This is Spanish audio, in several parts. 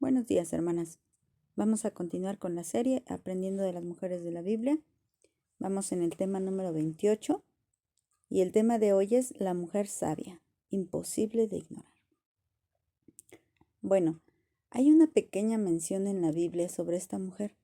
Buenos días, hermanas. Vamos a continuar con la serie Aprendiendo de las Mujeres de la Biblia. Vamos en el tema número 28 y el tema de hoy es la mujer sabia, imposible de ignorar. Bueno, hay una pequeña mención en la Biblia sobre esta mujer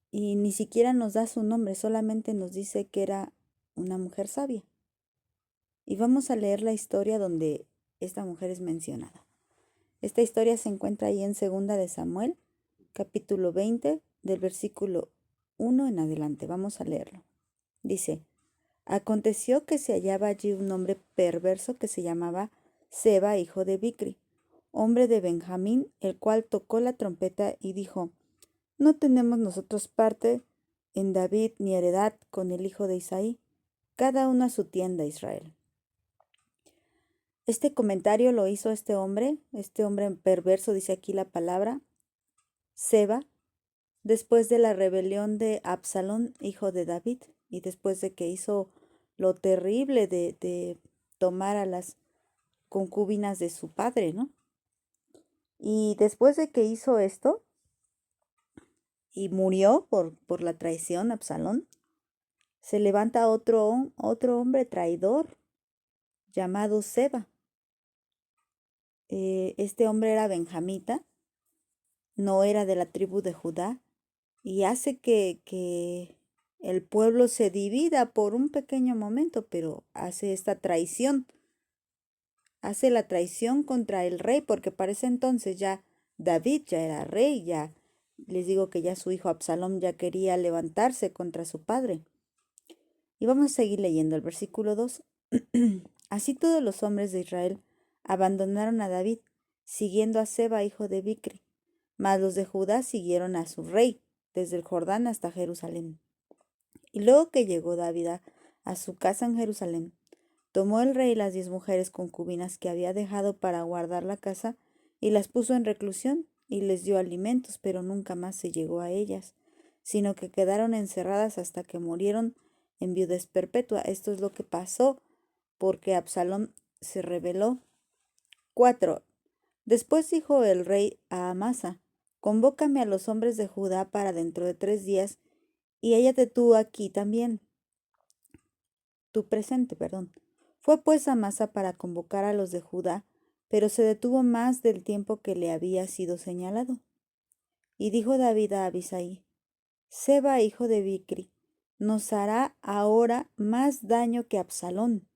y ni siquiera nos da su nombre, solamente nos dice que era una mujer sabia. Y vamos a leer la historia donde esta mujer es mencionada. Esta historia se encuentra ahí en 2 de Samuel, capítulo 20, del versículo 1 en adelante. Vamos a leerlo. Dice, aconteció que se hallaba allí un hombre perverso que se llamaba Seba, hijo de Bicri, hombre de Benjamín, el cual tocó la trompeta y dijo, no tenemos nosotros parte en David ni heredad con el hijo de Isaí, cada uno a su tienda, Israel. Este comentario lo hizo este hombre perverso, dice aquí la palabra, Seba, después de la rebelión de Absalón, hijo de David, y después de que hizo lo terrible de tomar a las concubinas de su padre, ¿no? Y después de que hizo esto y murió por la traición Absalón, se levanta otro hombre traidor llamado Seba. Este hombre era benjamita, no era de la tribu de Judá, y hace que el pueblo se divida por un pequeño momento, pero hace esta traición, hace la traición contra el rey, porque para ese entonces ya David ya era rey, ya les digo que ya su hijo Absalón ya quería levantarse contra su padre. Y vamos a seguir leyendo el versículo 2. Así todos los hombres de Israel abandonaron a David, siguiendo a Seba, hijo de Bicri, mas los de Judá siguieron a su rey, desde el Jordán hasta Jerusalén. Y luego que llegó David a su casa en Jerusalén, tomó el rey las 10 mujeres concubinas que había dejado para guardar la casa y las puso en reclusión y les dio alimentos, pero nunca más se llegó a ellas, sino que quedaron encerradas hasta que murieron en viudez perpetua. Esto es lo que pasó porque Absalón se rebeló. 4. Después dijo el rey a Amasa, convócame a los hombres de Judá para dentro de 3 días y hállate tú aquí también, tu presente, perdón. Fue pues Amasa para convocar a los de Judá, pero se detuvo más del tiempo que le había sido señalado. Y dijo David a Abisai, Seba, hijo de Bicri, nos hará ahora más daño que Absalón.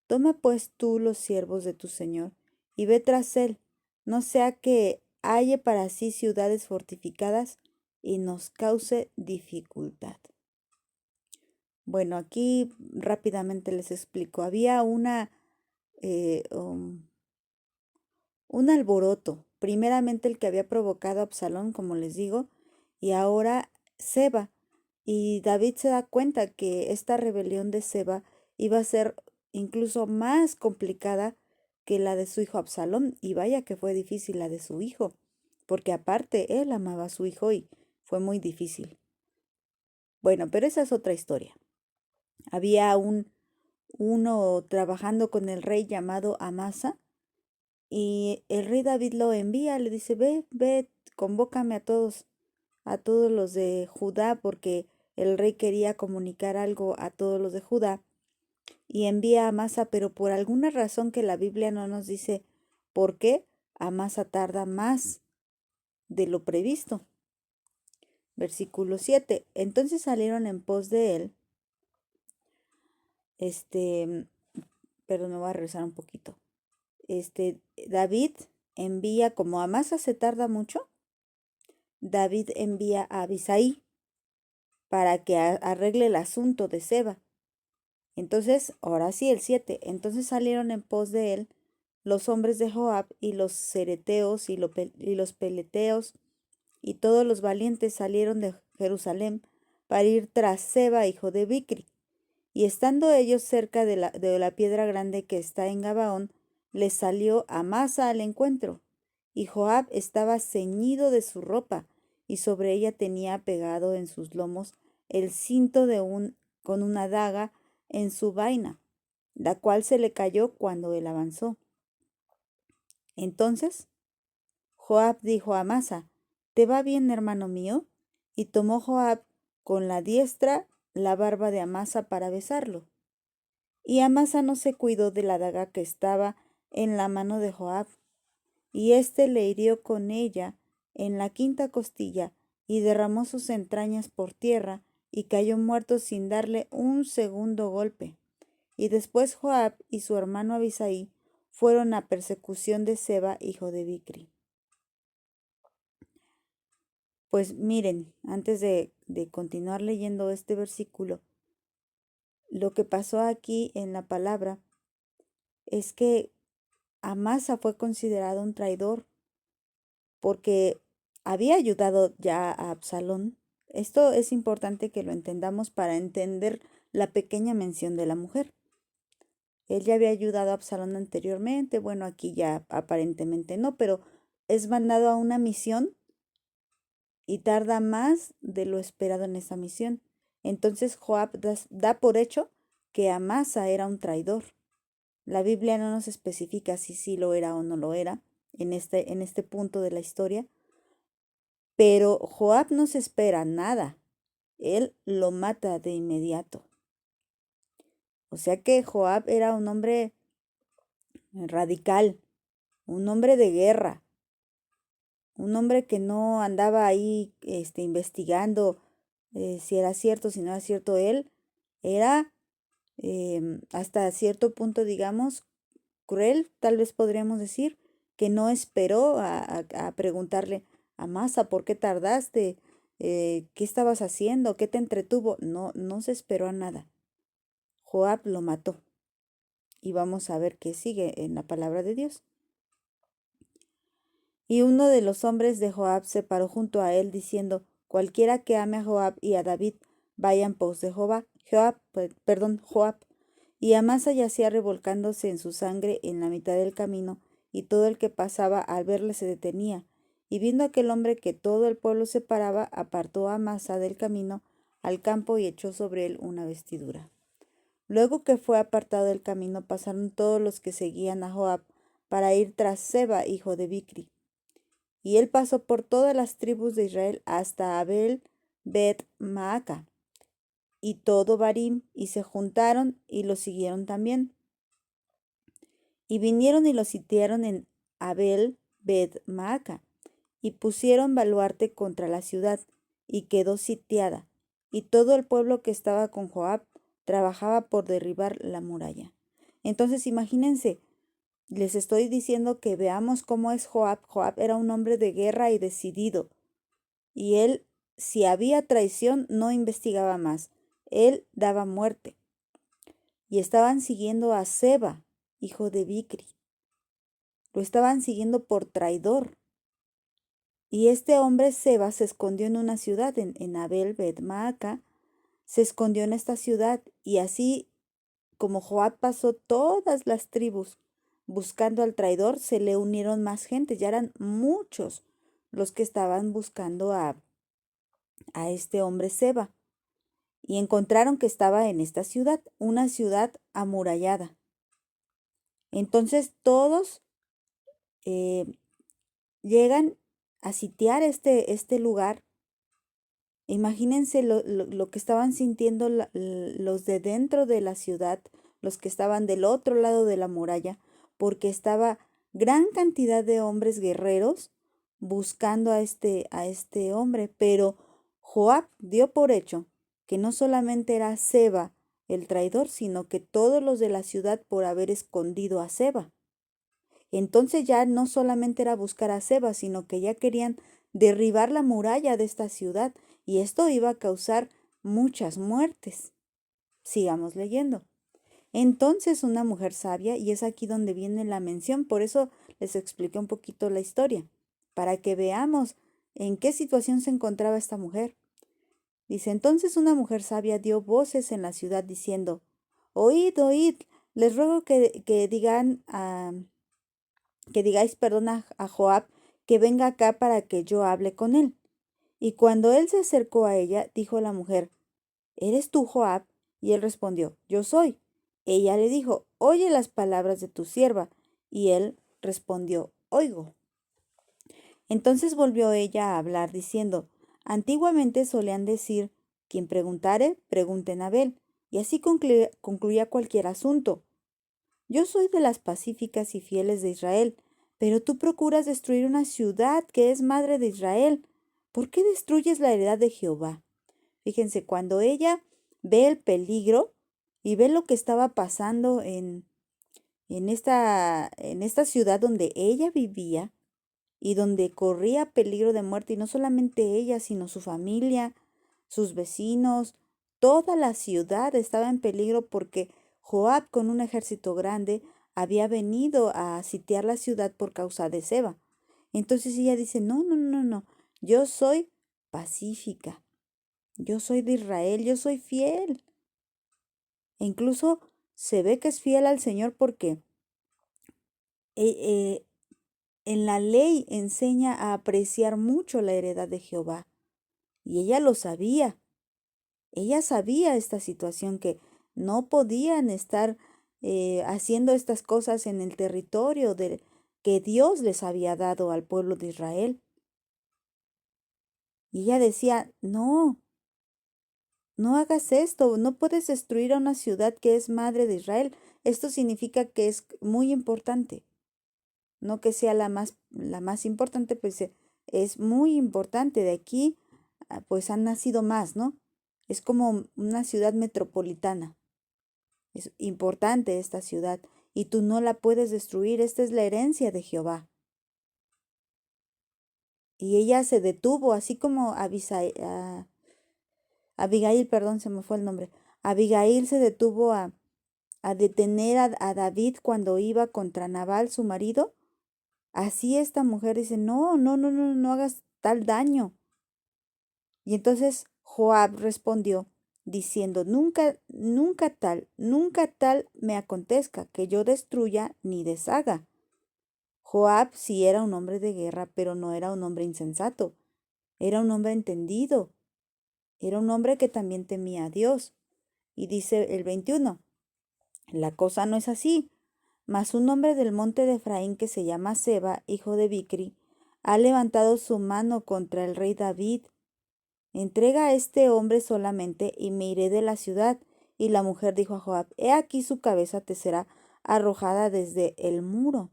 Toma pues tú los siervos de tu señor, y ve tras él, no sea que halle para sí ciudades fortificadas y nos cause dificultad. Bueno, aquí rápidamente les explico. Había eh, um, un alboroto. Primeramente el que había provocado a Absalón, como les digo, y ahora Seba. Y David se da cuenta que esta rebelión de Seba iba a ser incluso más complicada que la de su hijo Absalón. Y vaya que fue difícil la de su hijo, porque aparte él amaba a su hijo y fue muy difícil. Bueno, pero esa es otra historia. Había uno trabajando con el rey llamado Amasa, y el rey David lo envía, le dice, ve, convócame a todos los de Judá, porque el rey quería comunicar algo a todos los de Judá, y envía a Amasa, pero por alguna razón que la Biblia no nos dice por qué, Amasa tarda más de lo previsto. Versículo 7. Entonces salieron en pos de él, pero me voy a regresar un poquito. David envía, como Amasa se tarda mucho, David envía a Abisai para que arregle el asunto de Seba. Entonces, ahora sí, el 7. Entonces salieron en pos de él los hombres de Joab y los cereteos y los peleteos y todos los valientes salieron de Jerusalén para ir tras Seba, hijo de Bicri. Y estando ellos cerca de la piedra grande que está en Gabaón, les salió Amasa al encuentro, y Joab estaba ceñido de su ropa, y sobre ella tenía pegado en sus lomos el cinto con una daga en su vaina, la cual se le cayó cuando él avanzó. Entonces Joab dijo a Amasa: ¿Te va bien, hermano mío? Y tomó Joab con la diestra la barba de Amasa para besarlo. Y Amasa no se cuidó de la daga que estaba en la mano de Joab, y éste le hirió con ella en la quinta costilla, y derramó sus entrañas por tierra, y cayó muerto sin darle un segundo golpe. Y después Joab y su hermano Abisai fueron a persecución de Seba, hijo de Bicri. Pues miren, antes de continuar leyendo este versículo, lo que pasó aquí en la palabra es que Amasa fue considerado un traidor porque había ayudado ya a Absalón. Esto es importante que lo entendamos para entender la pequeña mención de la mujer. Él ya había ayudado a Absalón anteriormente, bueno, aquí ya aparentemente no, pero es mandado a una misión y tarda más de lo esperado en esa misión. Entonces Joab da por hecho que Amasa era un traidor. La Biblia no nos especifica si sí lo era o no lo era en este punto de la historia, pero Joab no se espera nada. Él lo mata de inmediato. O sea que Joab era un hombre radical, un hombre de guerra, un hombre que no andaba ahí investigando si era cierto, si no era cierto. Él era hasta cierto punto, digamos, cruel, tal vez podríamos decir, que no esperó a preguntarle a Amasa: ¿por qué tardaste? ¿Qué estabas haciendo? ¿Qué te entretuvo? No, no se esperó a nada. Joab lo mató. Y vamos a ver qué sigue en la palabra de Dios. Y uno de los hombres de Joab se paró junto a él, diciendo: cualquiera que ame a Joab y a David, vaya en pos de Joab. Y Amasa yacía revolcándose en su sangre en la mitad del camino, y todo el que pasaba al verle se detenía. Y viendo aquel hombre que todo el pueblo se paraba, apartó a Amasa del camino al campo y echó sobre él una vestidura. Luego que fue apartado del camino, pasaron todos los que seguían a Joab para ir tras Seba, hijo de Bicri. Y él pasó por todas las tribus de Israel hasta Abel Bet Maaca y todo Barim, y se juntaron y lo siguieron también. Y vinieron y lo sitiaron en Abel Bet Maaca, y pusieron baluarte contra la ciudad, y quedó sitiada. Y todo el pueblo que estaba con Joab trabajaba por derribar la muralla. Entonces imagínense, les estoy diciendo que veamos cómo es Joab. Joab era un hombre de guerra y decidido. Y él, si había traición, no investigaba más. Él daba muerte. Y estaban siguiendo a Seba, hijo de Bicri. Lo estaban siguiendo por traidor. Y este hombre Seba se escondió en una ciudad, en Abel Bet Maaca, se escondió en esta ciudad. Y así como Joab pasó todas las tribus buscando al traidor, se le unieron más gente. Ya eran muchos los que estaban buscando a este hombre Seba. Y encontraron que estaba en esta ciudad, una ciudad amurallada. Entonces todos eh, llegan a sitiar este lugar. Imagínense lo que estaban sintiendo los de dentro de la ciudad, los que estaban del otro lado de la muralla, porque estaba gran cantidad de hombres guerreros buscando a este hombre. Pero Joab dio por hecho que no solamente era Seba el traidor, sino que todos los de la ciudad por haber escondido a Seba. Entonces ya no solamente era buscar a Seba, sino que ya querían derribar la muralla de esta ciudad, y esto iba a causar muchas muertes. Sigamos leyendo. Entonces una mujer sabia, y es aquí donde viene la mención, por eso les expliqué un poquito la historia, para que veamos en qué situación se encontraba esta mujer. Dice: entonces una mujer sabia dio voces en la ciudad diciendo: oíd, oíd, les ruego que digáis perdón a Joab, que venga acá para que yo hable con él. Y cuando él se acercó a ella, dijo la mujer: ¿eres tú Joab? Y él respondió: yo soy. Ella le dijo: oye las palabras de tu sierva. Y él respondió: oigo. Entonces volvió ella a hablar diciendo, antiguamente solían decir, quien preguntare, pregunte en Abel, y así concluía cualquier asunto. Yo soy de las pacíficas y fieles de Israel, pero tú procuras destruir una ciudad que es madre de Israel. ¿Por qué destruyes la heredad de Jehová? Fíjense, cuando ella ve el peligro y ve lo que estaba pasando en esta ciudad donde ella vivía y donde corría peligro de muerte, y no solamente ella, sino su familia, sus vecinos, toda la ciudad estaba en peligro porque Joab con un ejército grande había venido a sitiar la ciudad por causa de Seba. Entonces ella dice, no, no, no, no, yo soy pacífica, yo soy de Israel, yo soy fiel. E incluso se ve que es fiel al Señor porque eh, eh, en la ley enseña a apreciar mucho la heredad de Jehová. Y ella lo sabía. Ella sabía esta situación que no podían estar haciendo estas cosas en el territorio que Dios les había dado al pueblo de Israel. Y ella decía, no, no hagas esto, no puedes destruir a una ciudad que es madre de Israel. Esto significa que es muy importante. No que sea la más importante, pues es muy importante. De aquí, pues han nacido más, ¿no? Es como una ciudad metropolitana. Es importante esta ciudad y tú no la puedes destruir. Esta es la herencia de Jehová. Y ella se detuvo, así como Abigail, perdón, se me fue el nombre. Abigail se detuvo a detener a David cuando iba contra Nabal, su marido. Así esta mujer dice, no, no, no, no, no hagas tal daño. Y entonces Joab respondió diciendo, nunca tal me acontezca que yo destruya ni deshaga. Joab sí era un hombre de guerra, pero no era un hombre insensato. Era un hombre entendido. Era un hombre que también temía a Dios. Y dice el 21, la cosa no es así. Mas un hombre del monte de Efraín que se llama Seba, hijo de Bicri, ha levantado su mano contra el rey David. Entrega a este hombre solamente y me iré de la ciudad. Y la mujer dijo a Joab, he aquí su cabeza te será arrojada desde el muro.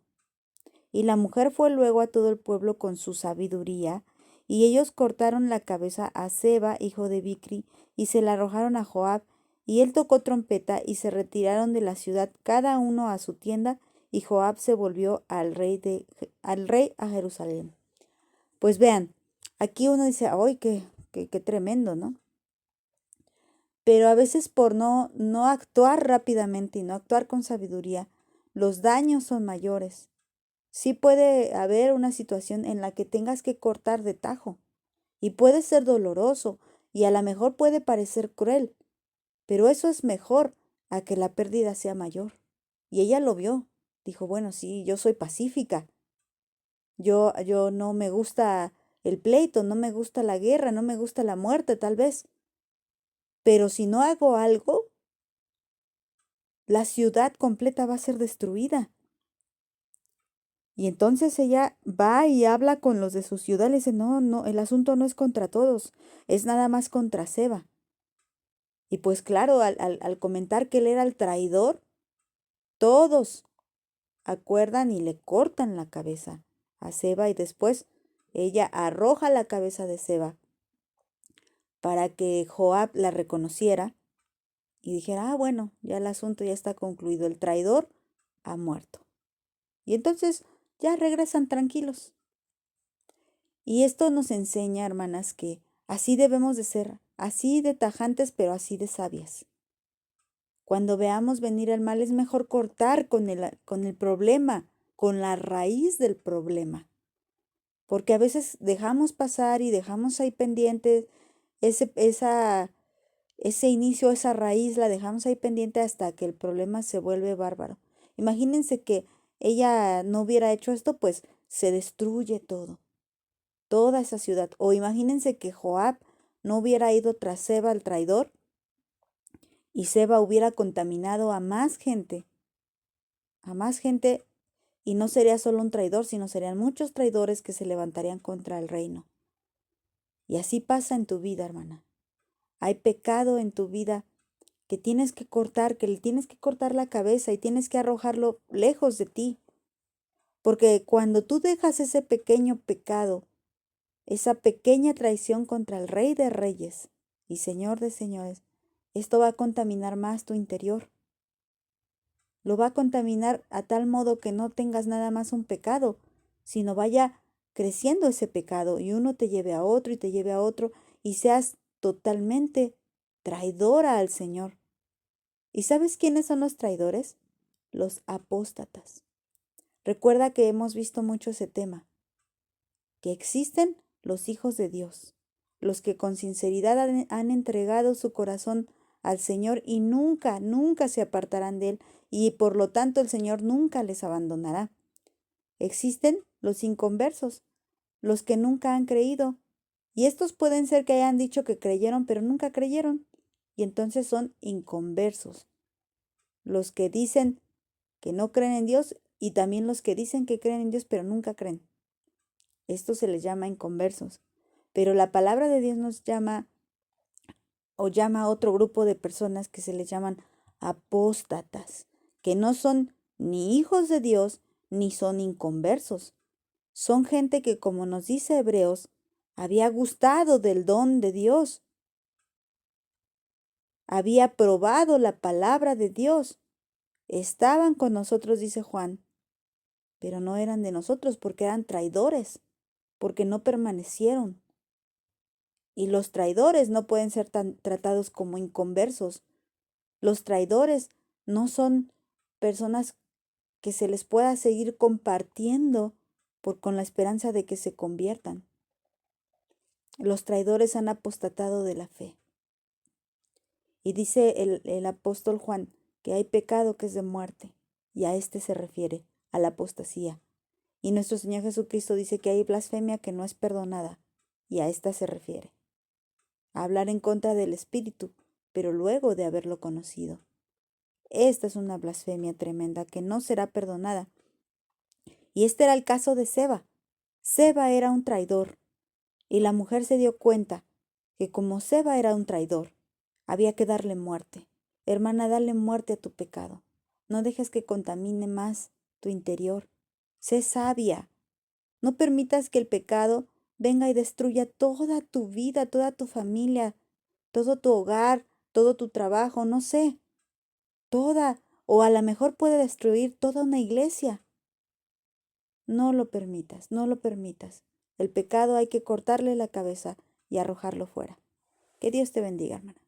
Y la mujer fue luego a todo el pueblo con su sabiduría, y ellos cortaron la cabeza a Seba, hijo de Bicri, y se la arrojaron a Joab, y él tocó trompeta, y se retiraron de la ciudad cada uno a su tienda, y Joab se volvió al rey a Jerusalén. Pues vean, aquí uno dice, ¡ay, qué tremendo!, ¿no? Pero a veces por no actuar rápidamente y no actuar con sabiduría, los daños son mayores. Sí puede haber una situación en la que tengas que cortar de tajo y puede ser doloroso y a lo mejor puede parecer cruel, pero eso es mejor a que la pérdida sea mayor. Y ella lo vio. Dijo, bueno, sí, yo soy pacífica. Yo no me gusta el pleito, no me gusta la guerra, no me gusta la muerte, tal vez. Pero si no hago algo, la ciudad completa va a ser destruida. Y entonces ella va y habla con los de su ciudad, le dice, no, no, el asunto no es contra todos, es nada más contra Seba. Y pues claro, al comentar que él era el traidor, todos acuerdan y le cortan la cabeza a Seba y después ella arroja la cabeza de Seba para que Joab la reconociera y dijera, bueno, ya el asunto ya está concluido, el traidor ha muerto. Y entonces ya regresan tranquilos. Y esto nos enseña, hermanas, que así debemos de ser, así de tajantes, pero así de sabias. Cuando veamos venir el mal es mejor cortar con el problema, con la raíz del problema. Porque a veces dejamos pasar y dejamos ahí pendiente ese inicio, esa raíz, la dejamos ahí pendiente hasta que el problema se vuelve bárbaro. Imagínense que ella no hubiera hecho esto, pues se destruye toda esa ciudad. O imagínense que Joab no hubiera ido tras Seba, el traidor, y Seba hubiera contaminado a más gente Y no sería solo un traidor, sino serían muchos traidores que se levantarían contra el reino. Y así pasa en tu vida, hermana. Hay pecado en tu vida que tienes que cortar, que le tienes que cortar la cabeza y tienes que arrojarlo lejos de ti. Porque cuando tú dejas ese pequeño pecado, esa pequeña traición contra el Rey de Reyes y Señor de Señores, esto va a contaminar más tu interior. Lo va a contaminar a tal modo que no tengas nada más un pecado, sino vaya creciendo ese pecado y uno te lleve a otro y te lleve a otro y seas totalmente traidora al Señor. ¿Y sabes quiénes son los traidores? Los apóstatas. Recuerda que hemos visto mucho ese tema, que existen los hijos de Dios, los que con sinceridad han entregado su corazón al Señor y nunca, nunca se apartarán de Él y por lo tanto el Señor nunca les abandonará. Existen los inconversos, los que nunca han creído, y estos pueden ser que hayan dicho que creyeron, pero nunca creyeron, y entonces son inconversos. Los que dicen que no creen en Dios y también los que dicen que creen en Dios, pero nunca creen. Esto se les llama inconversos. Pero la palabra de Dios nos llama o llama a otro grupo de personas que se les llaman apóstatas, que no son ni hijos de Dios ni son inconversos. Son gente que, como nos dice Hebreos, había gustado del don de Dios, había probado la palabra de Dios, estaban con nosotros, dice Juan, pero no eran de nosotros porque eran traidores, porque no permanecieron. Y los traidores no pueden ser tan tratados como inconversos. Los traidores no son personas que se les pueda seguir compartiendo con la esperanza de que se conviertan. Los traidores han apostatado de la fe. Y dice el apóstol Juan que hay pecado que es de muerte, y a este se refiere, a la apostasía. Y nuestro Señor Jesucristo dice que hay blasfemia que no es perdonada, y a esta se refiere. A hablar en contra del Espíritu, pero luego de haberlo conocido. Esta es una blasfemia tremenda que no será perdonada. Y este era el caso de Seba. Seba era un traidor, y la mujer se dio cuenta que como Seba era un traidor, había que darle muerte. Hermana, dale muerte a tu pecado. No dejes que contamine más tu interior. Sé sabia. No permitas que el pecado venga y destruya toda tu vida, toda tu familia, todo tu hogar, todo tu trabajo, no sé, toda, o a lo mejor puede destruir toda una iglesia. No lo permitas, no lo permitas. El pecado hay que cortarle la cabeza y arrojarlo fuera. Que Dios te bendiga, hermana.